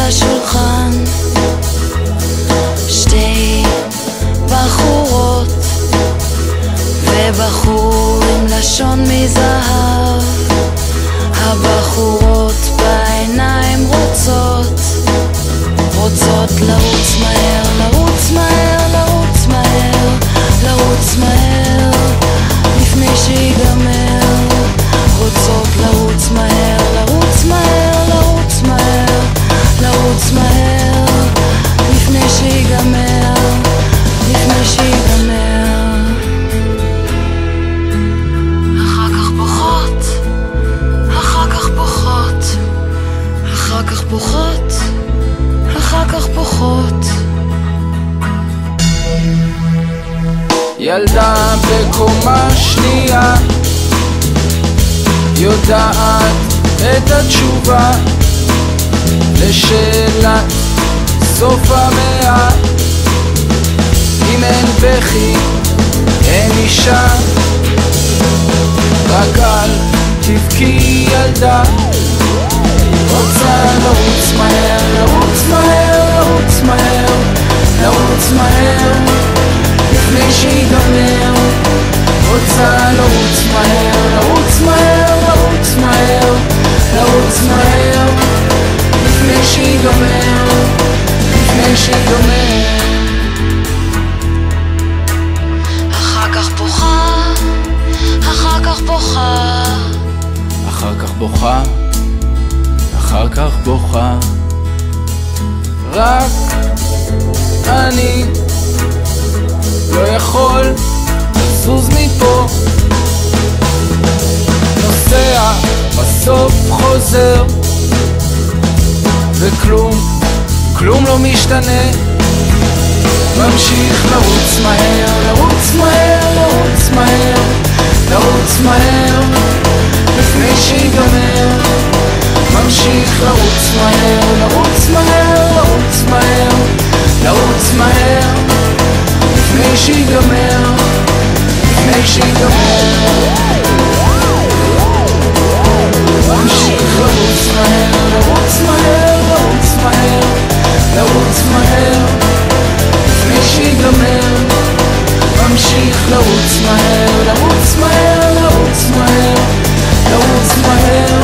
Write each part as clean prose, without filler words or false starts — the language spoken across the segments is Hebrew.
השולחן שתי בחורות ובחור עם לשון מזהב. הבחורות בעיניים רוצות לרוץ מהר, לרוץ מהר, לרוץ מהר, לרוץ מהר לפני שיגמר. רוצות לרוץ מהר, לרוץ מהר, לרוץ מהר, לרוץ מהר לפני שיגמר, לפני שיגמר. אחר כך בוכות, אחר כך בוכות, אחר כך בוכות, אחר כך בוכות. ילדה בקומה שנייה יודעת את התשובה לשאלת סוף המאה. אם אין בכי אין אישה, רק אל תבכי ילדה. רוצה לרוץ מהר, לרוץ מהר, לרוץ מהר, לרוץ מהר לפני שיגמר. רוצה לרוץ מהר, לרוץ מהר, לרוץ מהר, לרוץ מהר לפני שיגמר, לפני שיגמר. אחר כך בוכה, אחר כך בוכה, אחר כך בוכה, אחר כך בוכה. רק אני לא יכול לזוז מפה, נוסע בסוף חוזר וכלום, כלום לא משתנה. ממשיך לרוץ מהר, לרוץ מהר, לרוץ מהר, לרוץ מהר לפני שיגמר. ממשיך לרוץ מהר, לרוץ מהר, לרוץ מהר, לרוץ מהר לפני שיגמר, לפני שיגמר. ממשיך לרוץ מהר, לרוץ מהר, לרוץ מהר, לרוץ מהר לפני שיגמר. ממשיך לרוץ מהר, לרוץ מהר, לרוץ מהר, לרוץ מהר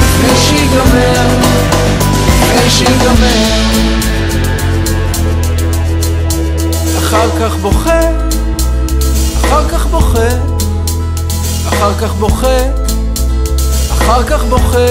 לפני שיגמר, לפני שיגמר. אחר כך בוכה, אחר כך בוכה, אחר כך בוכה, אחר כך בוכה.